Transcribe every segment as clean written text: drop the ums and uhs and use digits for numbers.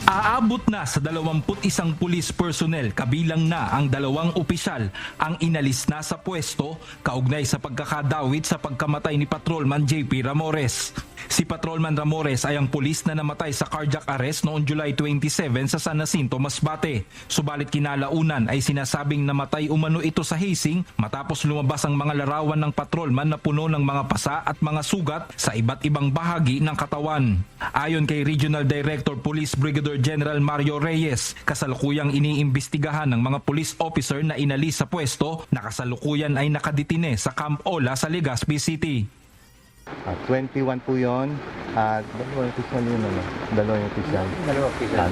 Aabot na sa 21 pulis personnel kabilang na ang 2 opisyal ang inalis na sa pwesto kaugnay sa pagkakadawit sa pagkamatay ni Patrolman JP Ramores. Si Patrolman Ramores ay ang pulis na namatay sa cardiac arrest noong July 27 sa San Jacinto, Masbate. Subalit kinalaunan ay sinasabing namatay umano ito sa hazing matapos lumabas ang mga larawan ng patrolman na puno ng mga pasa at mga sugat sa iba't ibang bahagi ng katawan. Ayon kay Regional Director Police Brigadier General Mario Reyes, kasalukuyang iniimbestigahan ng mga police officer na inalis sa pwesto na kasalukuyan ay nakadetine sa Camp Ola sa Legazpi City. 21 po yun. Dalawang opisyal yun, ano?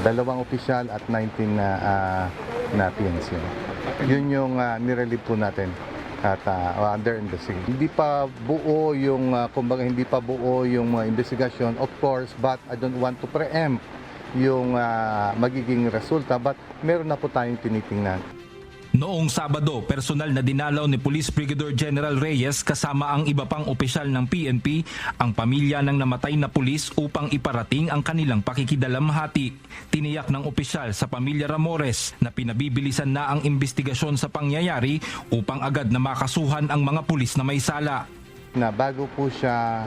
Dalawang opisyal at 19 na PNC. Yun yung nirelieve po natin at under investigation. Hindi pa buo yung, kumbaga hindi pa buo yung investigasyon, of course, but I don't want to preempt yung magiging resulta, but meron na po tayong tinitingnan. Noong Sabado, personal na dinalaw ni Police Brigadier General Reyes kasama ang iba pang opisyal ng PNP ang pamilya ng namatay na pulis upang iparating ang kanilang pakikidalamhati. Tiniyak ng opisyal sa pamilya Ramores na pinabibilisan na ang investigasyon sa pangyayari upang agad na makasuhan ang mga pulis na may sala. Na bago po siya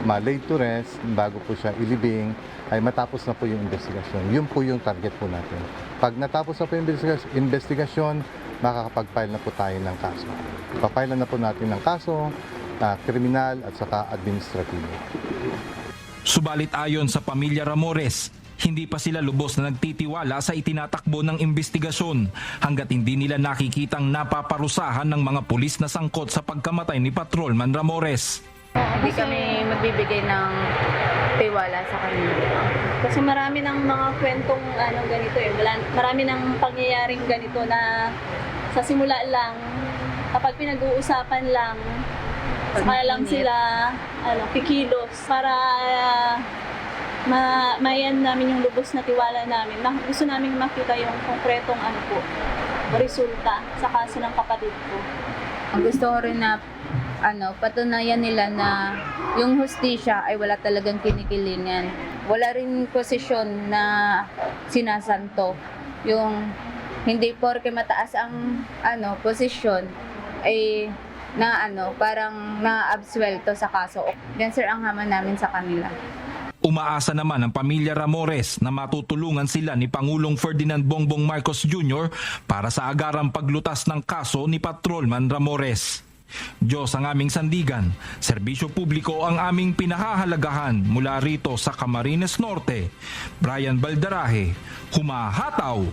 ma-laid to rest, bago po siya ilibing, ay matapos na po yung investigasyon. Yun po yung target po natin. Pag natapos na po yung investigasyon, makakapag-file na po tayo ng kaso. Papile na po natin ng kaso, kriminal at saka administratibo. Subalit ayon sa pamilya Ramores, hindi pa sila lubos na nagtitiwala sa itinatakbo ng investigasyon hanggat hindi nila nakikitang napaparusahan ng mga pulis na sangkot sa pagkamatay ni Patrolman Ramores. Hindi kami magbibigay ng tiwala sa kanila. Kasi marami ng mga kwentong ganito eh. Marami ng pangyayaring ganito na sa simula lang, kapag pinag-uusapan lang, saka lang sila kikilos para mayan namin yung lubos na tiwala namin. Gusto namin makita yung konkretong resulta sa kaso ng kapatid ko. Gusto ko rin na patunayan nila na yung hustisya ay wala talagang kinikilingan. Wala rin posisyon na sinasanto. Yung hindi porke mataas ang posisyon ay parang na-absuelto sa kaso. Yan sir ang hamon namin sa kanila. Umaasa naman ang pamilya Ramores na matutulungan sila ni Pangulong Ferdinand Bongbong Marcos Jr. para sa agarang paglutas ng kaso ni Patrolman Ramores. Diyos ang aming sandigan, serbisyo publiko ang aming pinahahalagahan mula rito sa Camarines Norte. Brian Baldaraje, humahataw!